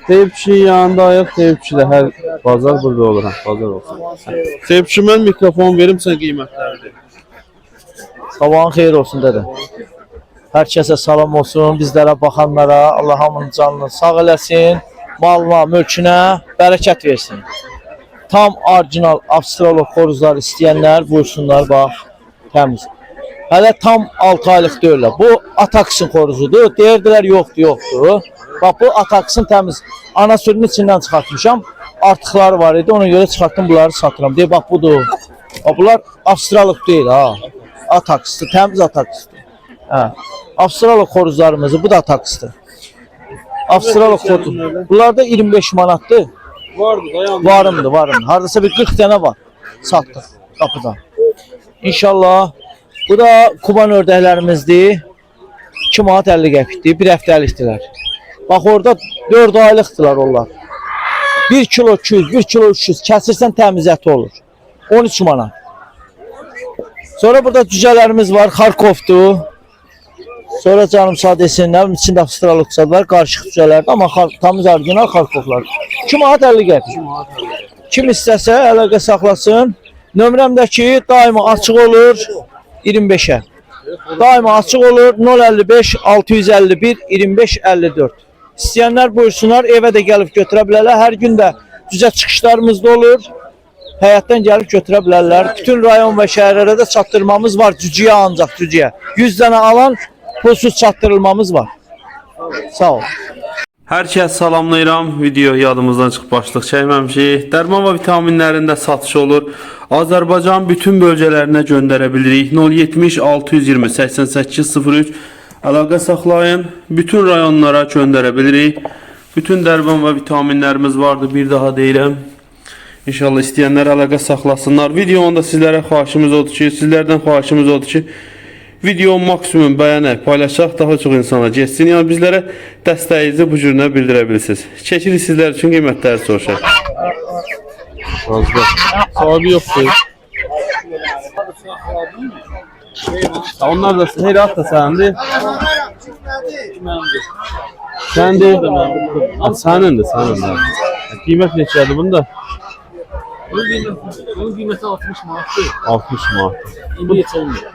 Tepçinin yanında ayak tepçide her bazar burada olur. Bazar olsun. Tepçi mən mikrofon verim sən qiymətləri. Sabahın xeyir olsun dede. Herkese salam olsun. Bizlere bakanlara Allah hamının canını sağ eləsin. Malına, mülkünə bərəkət versin. Tam orijinal Avstralok xoruzlar istəyənlər buyursunlar bax. Təmiz. Hələ tam 6 aylıq deyirlər. Bu Atax'ın xoruzudur. Deyirdilər yoxdur. Bax bu Atax'ın təmiz. Ana sürünün içindən çıxartmışam. Artıqları var idi. Ona görə çıxartdım bunları satıram. Deyir bax budur. Bax bunlar Avstralok deyil ha. Atax'dır. Təmiz Atax'dır. Hə. Avstralok xoruzlarımızı bu da Atax'dır. Avstralok xoruzu. Bunlar da 25 manatdır. Varımdı. Hardasa bir 40 tane var. Sattık kapıda. İnşallah. Bu da Kuban ördəklərimizdir. 2 manat 50 qəpikdir. Bir həftəlikdirlər. Bax orada 4 aylıqdırlar onlar. 1 kilo 200, 1 kilo 300 kəsirsən təmiz əti olur. 13 manat. Sonra burada cücələrimiz var. Xarkovdur. Sonra canım sağ desinlər. İçində Avstraloklar var. Qarışıq cücələrdir. Amma təmiz orijinal Xarkovlar. 2 manat 50 qəpik. Kim istəsə əlaqə saxlasın. Nömrəmdəki daima açıq olur. 25'e. Daima açıq olur. 055 651 25 54. İstəyənlər buyursunlar. Evə də gəlib götürə bilərlər. Hər gün də cücə çıxışlarımız da olur. Həyatdan gəlib götürə bilərlər. Bütün rayon və şəhərlərə də çatdırmamız var. Cücüyə ancaq cücüyə. 100 dənə alan pulsuz çatdırılmamız var. Sağ ol. Hər kəs salamlayıram. Video yadımızdan çıxıb başlıq çəkməmişik. Dərman və vitaminlərində satış olur. Azərbaycan bütün bölgələrinə göndərə bilirik. 070 620 88 03 əlaqə saxlayın. Bütün rayonlara göndərə bilirik. Bütün dərman və vitaminlərimiz vardı. Bir daha deyirəm. İnşallah istəyənlər əlaqə saxlasınlar. Videonda sizlərə xahişimiz odur ki, sizlərdən xahişimiz odur ki, video maksimum bəyənək, paylaşaq, daha çox insana getsin. Yəni bizlərə dəstəyinizi bu cürünə bildirə bilirsiniz. Çəkirik sizlər üçün qiymətləri soruşaq. Sahibi yoxdur. Onlar da heyrat da səndir. Səndir. Sənindir. Qiymət neçədir bunda? Bunun qiyməti 60 manatdır. 60 manat. İndi heç olmuyor.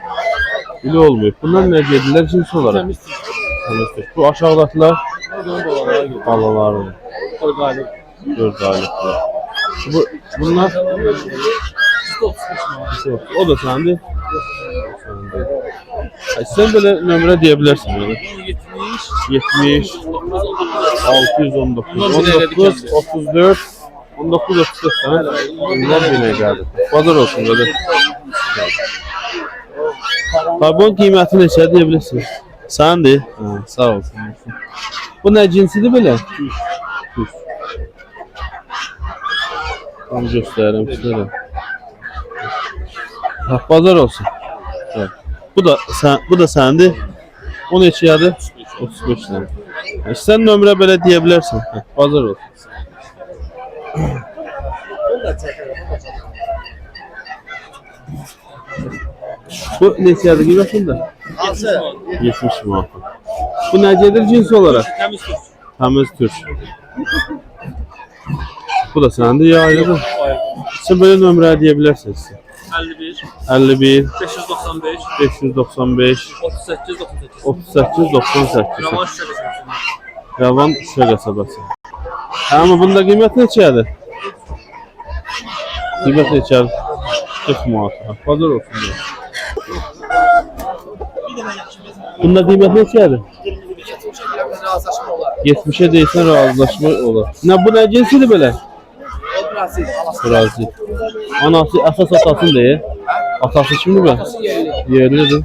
Bile olmuyor. Bunlar ne dediler cins olarak? Temizdir. Bu aşağıdakiler balaları. 4 aylıklar. Bunlar o da sende. Sen böyle nömrə diyebilirsin yani. 70 619 19 34 19 34 tane. Bunlar yine geldi. Pazar olsun böyle. Bunun qiymətini neçə deyə bilirsiniz? Səndir? Sağ olsun. Bu nə cinsidir belə? Düz. Tam göstərirəm sizlərə. Bazar olsun. Bu da səndir. O neçədir? 35 lira. Sən nömrə belə deyə bilərsən. Bazar olsun. Bu neçədir qiymətində? 70 manat. Bu necədir cins olarak? Təmiz türk. Bu da səndir ya ayrıdır. Sən böyle nömrə deyə bilərsiniz. 51 595 38 98 Yavan Şuşa qəsəbəsi. Amma bunda qiymət neçədir? Qiymət neçədir? 40 manat. Bazar olsun diye. Bunda qiymət neçədir? 70'e deyilsən razılaşma olar. Bu nə cinsidir belə? Brazil. Anası əsas atasını deyir. Atası kimdir bə? Yerlidir.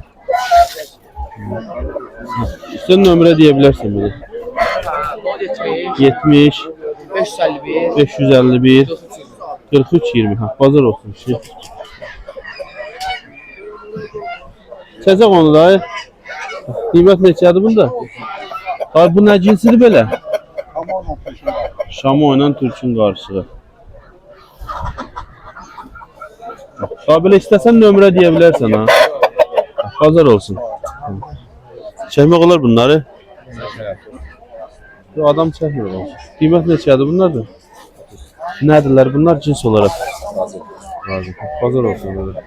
Sən nömrə deyə bilərsən belə. 70 551 43 20. Bazar olsun. Çəcək onu da. Qiymət neçədir bunda? Bu nə cinsidir belə? Şamo ilə türkün qarşığı. Belə istəsən nömrə deyə bilərsən ha. Bazar olsun. Çəkmək olar bunları. Şu adam çəkmir o. Qiymət neçədir bunlar da? Nədirlər bunlar cins olarak? Lazım. Bazar olsun böyle.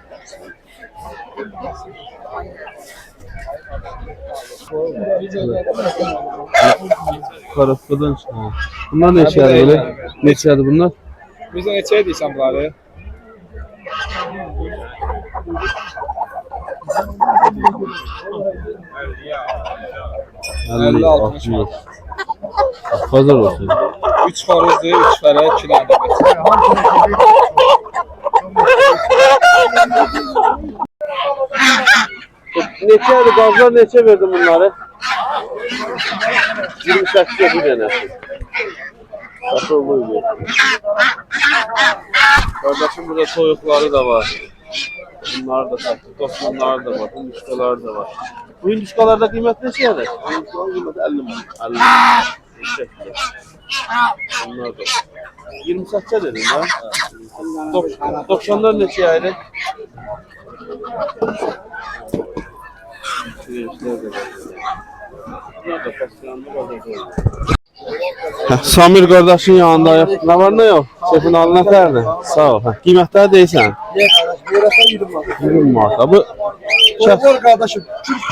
Karafkadan çıkıyor. Bunlar neçədir böyle? Neçədir bunlar? Bizə neçəyə deyirsən bunları? Elli, 60. Bazar olsun. 3 xoruzdur, 3 fərə, 2 dənə Neçədir bazar neçə verdin bunları? 28 bir dənə. Satıldı. Kardeşim burada toyuqları da var. Bunlar da satıldı. Tosmanlar da var. Hinduşkalar da var. Bu hinduşkalarda qiymət neçədir? Hinduşkaların qiyməti 50 manat. 50 manat. Bunlar da. 28 dedin ha? 90'lar neçə aydı? Samir kardeşin yanındayım. Ne var ne yok? Şefin alına verdi. Sağ ol. Qiymətləri deyirsən? 20 manat. Bu Var kardeşim,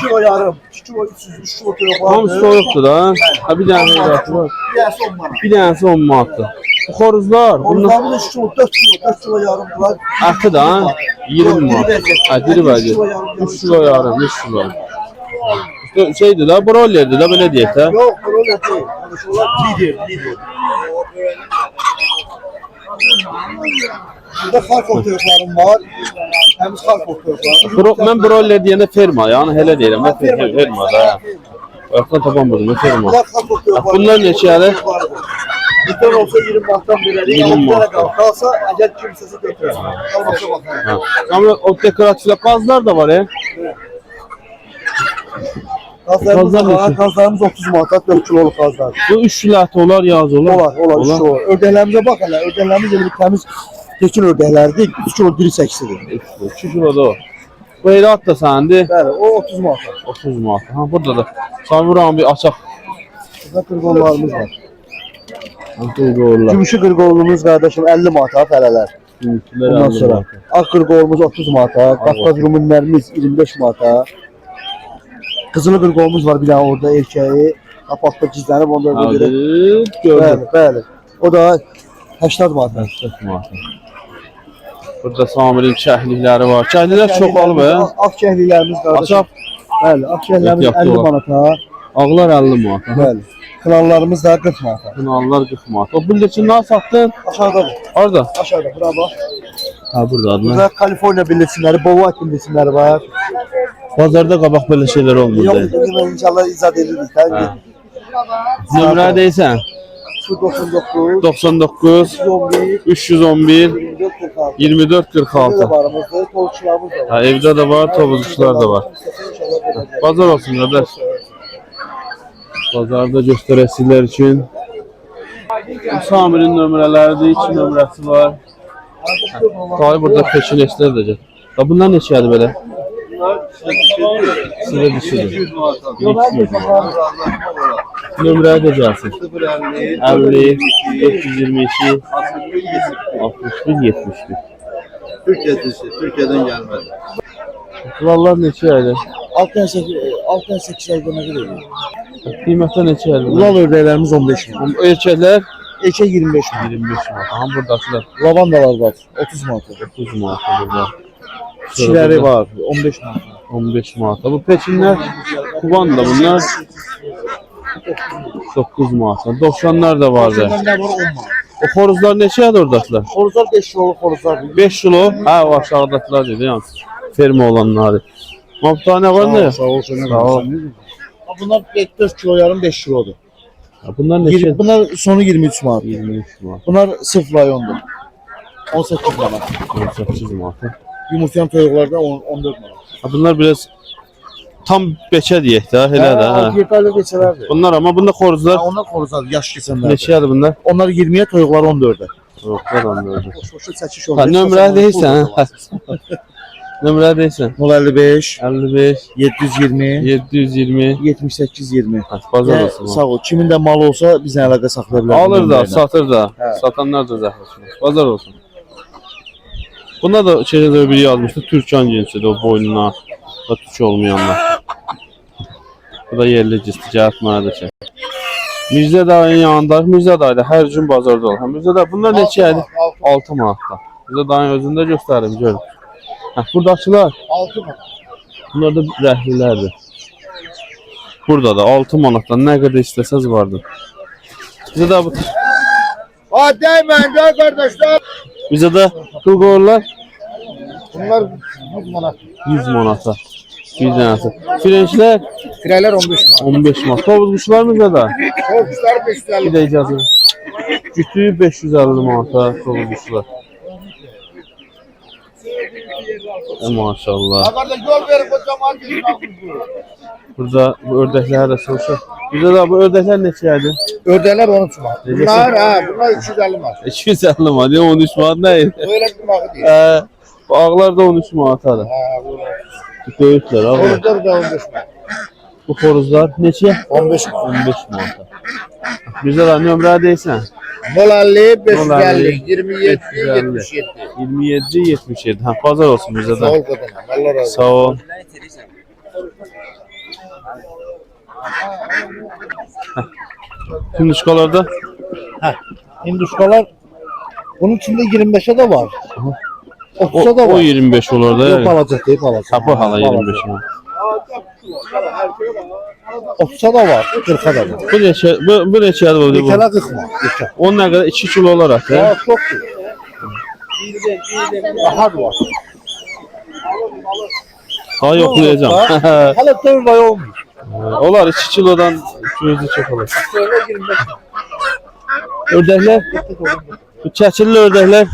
2 kilo yarım, 2 kilo 300, 3 kilo var. hamısı soyuqdur da. Ha bir dənə var. Bir dənəsi 10 manatdır. Bu xoruzlar, bunlar Onlarımız 3 kilo, 4 kilo yarım var. əti də ha? 20 manat. Ha diri bəcə. 3 kilo yarım, 3 kilo. Şeydir da, brollerdir da belə deyək də. Yok, böyle değil. Şunlar lider. Burada Kharkov tövüklerim var. Temiz Kharkov tövüklerim. Mən broller deyəndə ferma, yəni elə deyirəm. Mən ferma da. Ayaqdan tapan buldum, ferma. Bunlar Kharkov tövüklerim. Bunlar neçədir? Bizden olsa 20 manattan verərik. 20 manat. Kalsa əgər kimsəsi götürür. Kalmasa bakalım. Ha. Ama o dekoratiflər qazlar da var, Kazlarımız Kazlar var. neçə? Kazlarımız 30 manat, 4 kiloluk kazlar. Bu 3 lat olar, yaz olar. Olar. Şu ördəklərimizə bax hələ. Ördəklərimiz elə bir təmiz tekin ördəklərdir. 3 kilo diri çəkisidir. 2 kilo da o. Bu elat da səndi. Bəli, o 30 manat. 30 manat. Ha burada da. Samuran bir açaq. Burada qırqollarımız var. Qırqollar. Gümüşü qırqolumuz qardaşım 50 manata fələlər. Ondan sonra ağ qırqolumuz 30 manata, Qafqaz rumunlərimiz 25 manata. Qızılı qırqolumuz var bir dənə orada erkəyi. Qapaqda gizlənib onda Hadi görə. gördüm. Bəli. O da 80 manata. 80 manat. Burada Samirin şəhlikləri var. Şəhlilər çoxalıb hə. Ağ kəhliklərimiz qardaşım. Açaq. Bəli, ağ kəhliklərimiz Ehtiyatlı 50 olaq. manata. Ağlar 50 manat. Bəli. Klanlarımız da 40 manata. Kınallar 40 manat. O bildikçindən satdın. Aşağıda. Orada. Aşağıda. Bura bax. Ha burada adına. Burada Kaliforniya bildirçinləri, Bovak bildirçinləri var. Bazarda qabaq belə şeylər olmur. Yok, inşallah izah edirik. Ha. Nömrə deyirsən? 99, 99 11, 311 24, 46. 24 Burada 46. varımızda, tolçularımız da var. Ha, evdə də var, tovuzçular da var. Bazar olsun qardaş. Bazarda göstərəsilər üçün. Samirin nömrələridir, 2 nömrəsi var. Tabi burada peşin eslər də gəl. Da bunlar neçədir belə? Sıra dişidir. Nömrəyə də gəlsin. 50 422 61 71. Türkiye'den gelmedi. Krallar neçə aydır? 6-8 ayda ne kadar ediyor? Qiymətə neçə aydır? Ulan ördəklərimiz 15 manat. Erkəklər Erkek 25 manat. 25 manat. Aha buradakılar Lavandalar var 30 manat. 30 manat burada. Kişiləri var 15 manat. 15 manat. Bu peçinlər kuban da bunlar 9 manat. 90'lar da vardı. Bunlar var 10 manat. O xoruzlar neçədir oradakilar? Horuzlar 5 kiloluk horuzlar. 5 kilo. Ha o aşağıdakilar dedi yani. Ferma olanları. Mabta ne var ne? Sağ olsun. Sağ ol. Bunlar 4 kilo yarım 5 kilodur. Ha, bunlar neçə? Bunlar sonu 23 manat. 23 manat. Bunlar sırf rayondur. 18 manat. 18 manat. Yumurtlayan toyuqlardan 14 manat. Ha, bunlar biraz tam beçə deyək də, elə də. Ha. Yeterli geçerlerdi. Bunlar ama bunda xoruzlar Onlar horuzlar yaş keçenler. neçədir bunlar? Onlar 20'ye toyuqlar 14'e. Yoxlar onlarda. Boş çəkiş Ha, oldu. nömrə deyirsən, hə? Nömrə deyirsən. 055 55 720 720 78 20. Bazar olsun. Sağ ol. Kimin də malı olsa bizlə əlaqə saxlaya bilər. Alır da, satır da. Satanlar da zəhmət. Bazar olsun. Bunda da şeydə biri yazmışdı. Türkan cinsidir o boynuna. Da türk olmayanlar. Bu da yerli cinsi. Cəhət mənə də çək. Mirzə dayının yanında. Mirzə dayı da hər gün bazarda olur. Mirzə dayı bunlar neçəyədir? 6 manatda. Mirzə dayının özündə göstərim görün. Buradakılar 6 manat. bunlar da rəhlilərdir. Burada da 6 manatdan nə qədər istəsəz vardır. Bizə də bu Dəymən də qardaşlar. bizə də qıl qoyurlar Bunlar 100 manat. 100 manata. Bir dənəsi. Frençlər Firələr 15 manat. 15 manat. Tovuz quşlar bizə də. Korpuslar Bir 550. də icazə. Cütü 550 manata tovuz quşlar. Maşallah. Qardaş yol verin bu cəmaət keçin. Burada bu ördəklər də soruşur. Bizə də bu ördəklər neçəyədir? Ördəklər 13 manat. Bunlar 250 manat. 250 manat. 13 manat nə idi? Böyle bir mağı deyil. Bu ağlar da 13 manatadır. Böyüklər ağlar. Korpuslar da 15 manat. Bu xoruzlar neçə? 15 manat. 15 manata. Bizə də nömrə deyirsən? 050 550 27 77. 27 77. Ha, pazar olsun bizə Sağ də. ol qadın. Allah razı olsun. Sağ ol. Hinduşkalarda Hinduşkalar bunun içinde 25'e de var. o, 30'a da o var. 25 olur da Yok yani. alacak deyip alacak. Ha, bu hala 25 olur. 30'a da var, 40'a da var. Bu neçə bu neçədir bu? Yekələ 40 manat. Yekə. O nə qədər 2 kilo olaraq Ya da. çoktur. Daha var. Ha yoxlayacağam. Hala 4 ay olmuş. Olar 2 kilodan 200 çox olur. Söyle 25 manat. Ördəklər, bu çəkirli ördəklər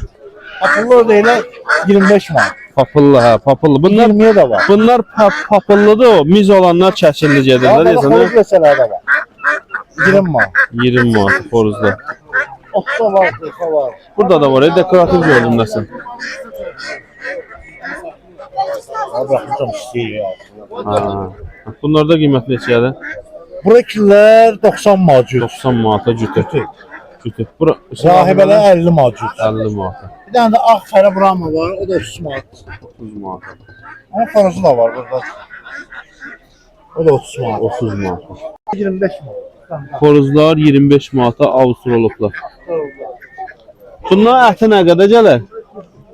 Akıllı ödeyle 25 manat. papıllı ha, papıllı. Bunlar 20'ye de var. bunlar papıllıdır o. Miz olanlar çəkirli gedirlər Ama deyəsən. koruz mesela da var. 20 manat. 20 manat xoruzda. 30'a var, 40'a var. Burada da var, dekorativ gördüm nəsə. Ya bırakacağım isteği ya. Ha. Bunlarda qiymət neçədir? Buradakilər 90 manat. 90 manata cütü. Cütü. Bura Rahibələr 50 manat. 50 manata. Bir tane de ağ fərə brama var, o da 30 manat. 30 manata. Ama xorozu da var burada. O da 30 manat. 30 manata. 25 manat. Xoruzlar 25 manata Avustraloplar. Bunlar əti nə qədər gələr?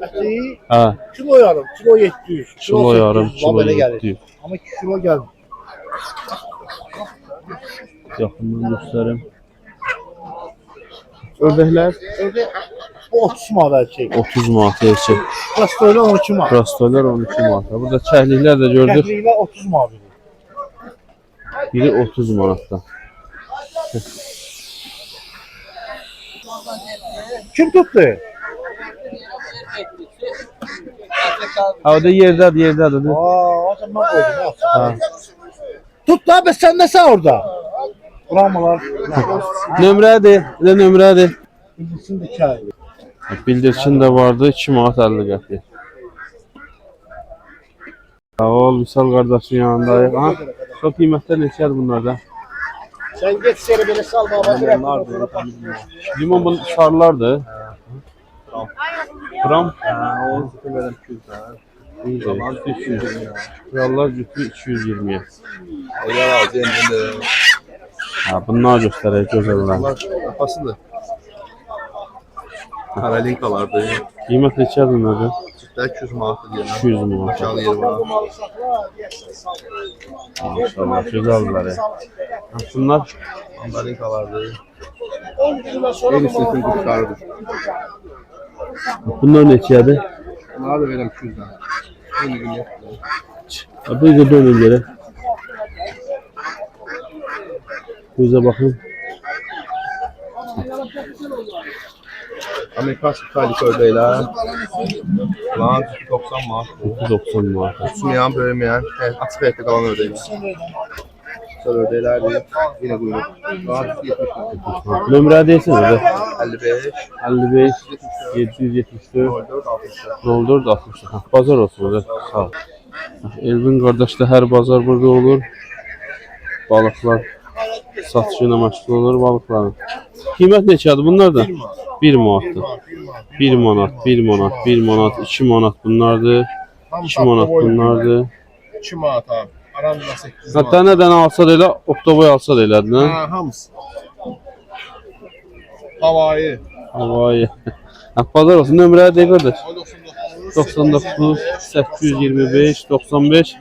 Əti Hə. kilo yarım, kilo 700. Kilo yarım, 800, kilo belə gəlir. 700. Ama 2 kilo geldi. Yaxından göstərim. Ördəklər Öyle o 30 manat erkek. 30 manat erkək. Burası öyle 12 manat. Rastolar 12 manata. Burada çəkliklər də gördük. Kəhliyle 30 manat. Biri 30 manatdan. Kim tuttu? Ha, o da yerdədir. Aa, o zaman koydum. Ya. Ha. Tut da be sen de sen orada. Bramalar. Nömrədir, elə nömrədir. Bildirsin dikey. Bildirçin də vardı, 2 manat 50 qəpik. Sağ ol, Vüsal qardaşın yanındayıq. Ha, çox qiymətlər neçədir bunlarda? Sen geç seni beni salma. Limon bunun sarılardır. Gram? O verəm 200 lira. 200. Krallar cütü 220'ye. Elə razı yenə. Ha, bunlar göstərək gözəllər. Apasıdır. Paralinkalardır. Qiymət neçədir bunlarda? Cütdə 200 manatdır deyirəm. 200 manat. Aşağı yeri var. Maşallah, gözəllər. Bunlar Paralinkalardır. En üstün kuşlarıdır. bunlar neçədir? Bunları da verəm 200 lira. Eyni gün yoxdur. Ha, bir də dönün görə. Gözə baxın. Amerikan sıfırlık ördəklər. Lan 90 manat. 90 manat. Uçmayan, böyümeyen, açıq həyətdə qalan ördəklər. Güzel ördəklərdir. Yine quyruq. Lan 70 manat. Nömrə deyirsən orada. 55 55 774 04 60. Bazar olsun orada. Sağ ol. Elvin kardeş de her bazar burada olur. Balıklar satışına məşğul olur balıkların. Qiymət neçədir bunlar da? 1 manatdır. 1 manat, 1 manat, 1 manat, 2 manat bunlardır. 2 manat bunlardır. 2 manat abi. Aramda 8 Hatta nədən alsa da elə, oktoboy alsa da elədir, nə? Ha, hamısı. Havayı. Vay. Bazar olsun. Nömrəyə deyə qardaş. 99 825 95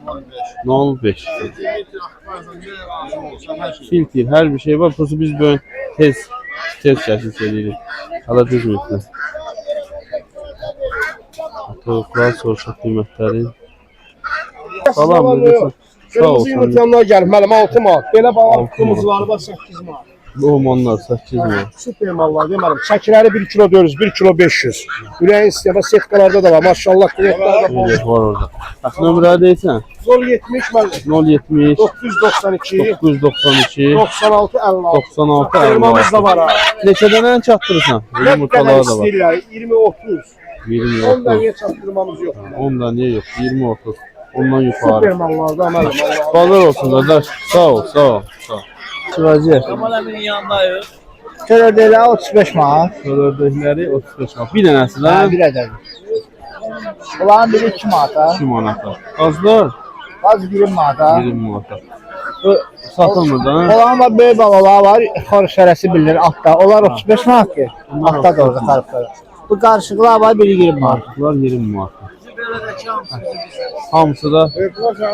05. Filtr, her bir şey var. Burası biz böyle tez şəkil edirik. Hala düzməklə. Tavuklar soruşaq qiymətləri. Salam, necəsən? Sağ ol. Kırmızı yumurtalar gəlib mənim 6 manat. Belə balıqımız var, bax 8 manat. Romanlar 8 manat. Süper mallar deməlim. Çəkiləri 1 kilo 400, 1 kilo 500. Ürəyin istəyəndə sektalarda da var. Maşallah qiyətlərdə bol. Evet, var orada. Bax, nömrə deyirsən? 070 mən 070 992 992 96 56. 96 Firmamız da var ha. Neçədən çatdırırsan? Yumurtalar da var. 20 30. 20 Ondan 30. niyə çatdırmamız yox. Ondan niye yok? 20 30. Ondan Süper yukarı. mallarda əməlim. Pazar olsun kardeş. Sağ ol, sağ ol. Sağ ol. Vəziyyət. Kemal əminin yanındayıq. Körədələ 35 manat. Ördəkləri 35 manat. Bir dənəsi Ha, də bir ədəd. Bunların biri 2 manata. 2 manata. Azlar Az 1 manata. 20 manata. Bu satılmır da. Olan var, böyük balalar var. Xoruz fərəsi bilir altda. Onlar 35 manat ki. Altda da orada tariflər. Bu qarışıqlar var, biri 20 manat. Bunlar 20 manat. Hamısı da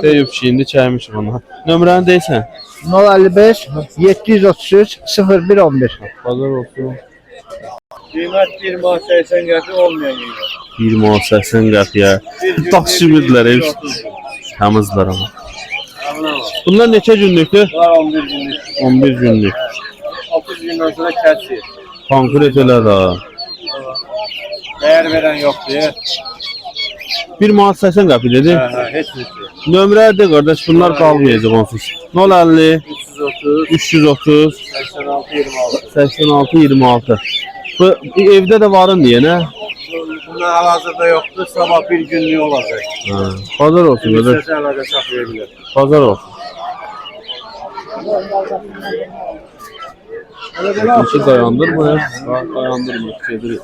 deyib ki, indi çəkmiş bunu. Nömrəni deysən? 055 733 0111. Pazar olsun. Qiymət 1 manat 80 qəpik olmayan qiymət. 20 manat 80 qəpiyə. Daş kimidilər ev. Təmizlər ama. Bunlar neçə günlükdür? Bunlar 11 günlük. 11 günlük. 30 gündən sonra kəsir. Konkret elə də. Dəyər verən yoxdur. 1 manat 80 qəpik dedi. Heç bir şey. Nömrə de qardaş, bunlar qalmayacaq onsuz. 050 330 330 86 26. 86 26. Bu evdə də varın deyə, nə? Bunlar hal-hazırda yoxdur. Sabah bir günlük olacaq. Ha. Bazar olsun qardaş. Sizə əlaqə saxlaya bilər. Bazar olsun. İki dayandırma ya. Dayandırma. Gedir.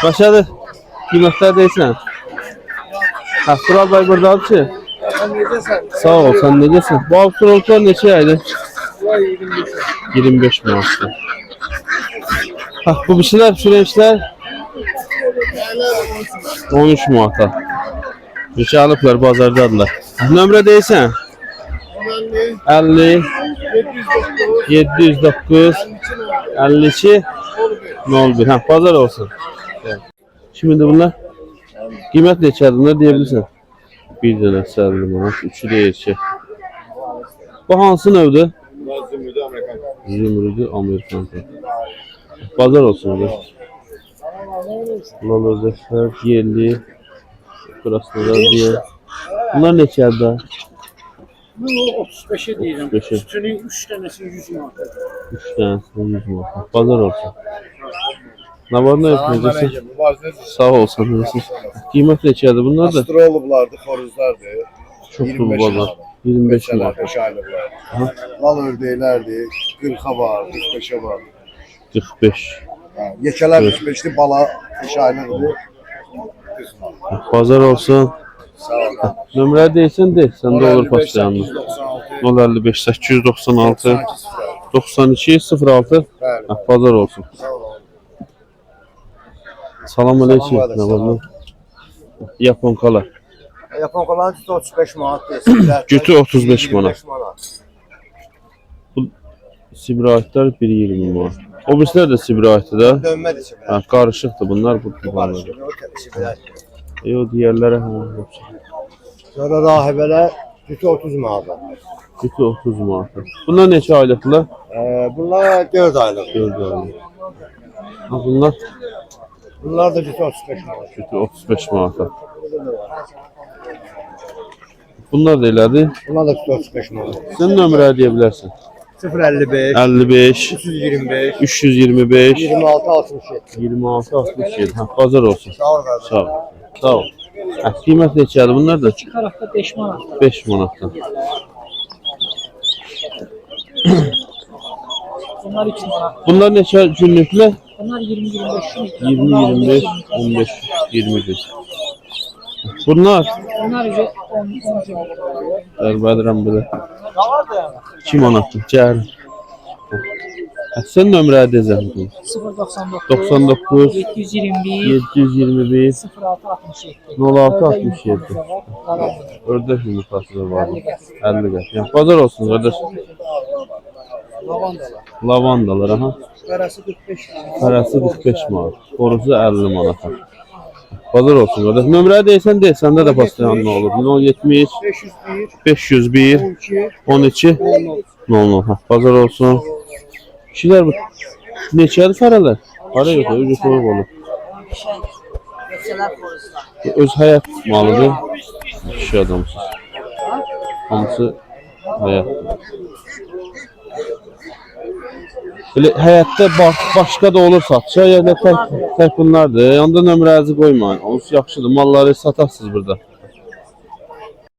Başladı. Qiymətlər deyirsən? Tural bəy buradadır ki. Sağ ol, sən necəsən? Bu Avstralklar neçə aydır? 25 manatdır. Bu bişilər, pişirəmişlər 13 manata. Neçə alıblar, bazardadırlar. Nömrə deyirsən? 50 709 52 01. Hə, bazar olsun. Şimdi bunlar qiymət neçədir? Bunlar deyə bilirsən? Bir dənə 50 manat, üçü də erkək. Bu hansı növdür? Zümrüdü Amerikan. Bazar olsun. Lalozəklər, yerli, krasnodar diye. Bunlar neçədir? Bu 35'e deyirəm. 35'e. Sütünün 3 dənəsi 100 manat. 3 dənəsi 100 manat. Bazar olsun. Nə var, nə etməyəcəksən? Sağ olsun. Qiymət neçədir bunlar da? Astra olublardı, xoruzlardı. Çoxdur bu bazar. 25 manat. 5 aylıqlar. Lal ördəklərdi, 40'a var, 45'e var. 45. Yekələr 45'li, bala 5 aylıqdı. Bazar olsun. Sağ ol. Nömrə deyirsən de, səndə olur başlayanlar. 96. 055 896 92 06. Bəli. Bazar olsun. Sağ ol. Salam aleyküm. Salam Nə var lan? Yaponkalar. Yapon kalan 35 manat desinlər. Cütü 35 manat. Sibrahitlər 1.20 manat. O birislər də sibrahitdir də. Dönmədir şimdi. Ha, qarışıqdır bunlar bu kubanlar. O digərlərə hə. Sonra rahibələr cütü 30 manat. Cütü 30 manat. Bunlar neçə aylıqlar? Bunlar 4 aylıq. 4 aylıq. Ha, bunlar Bunlar da cütü 35 manat. cütü 35 manat. Bunlar da elədir. Bunlar da cütü 35 manat. Sən nömrə deyə bilərsən. 055 55 325 325 26 67. 26 67. Ha, bazar olsun. Sağ ol kardeşim. Sağ ol. Sağ ol. Ha, qiymət neçədir bunlar da? İki tarafta 5 manat. 5 manatdan. Bunlar 2 manat. Bunlar neçə günlüklər? Bunlar 20-25 gün. 20-25, 15, 20 gün. Bunlar Bunlar 10 gün. Bədirəm belə. 2 manatdır. Gəl. Sən nömrə deyəcəm. 099 99 721 721 0667. 0667. Ördək yumurtası da var. 50 qəp. Yəni bazar olsun qardaş. Lavandalar aha. Parası 45 lira. Parası 45 manat. Borusu 50 manat. Bazar olsun qardaş. Nömrə deyəsən səndə də pastayan nə olur? 070 501 501 12 12 00. Ha, bazar olsun. Kişilər bu neçədir fərələr? Para yox, özü soyuq olur. Öz həyat malıdır. Kişi adamsız. Hamısı həyat. Belə həyatda başqa da olur satışa, ya da tək bunlardır. Yanda nömrənizi qoymayın. Onsuz yaxşıdır. Malları satarsınız burada.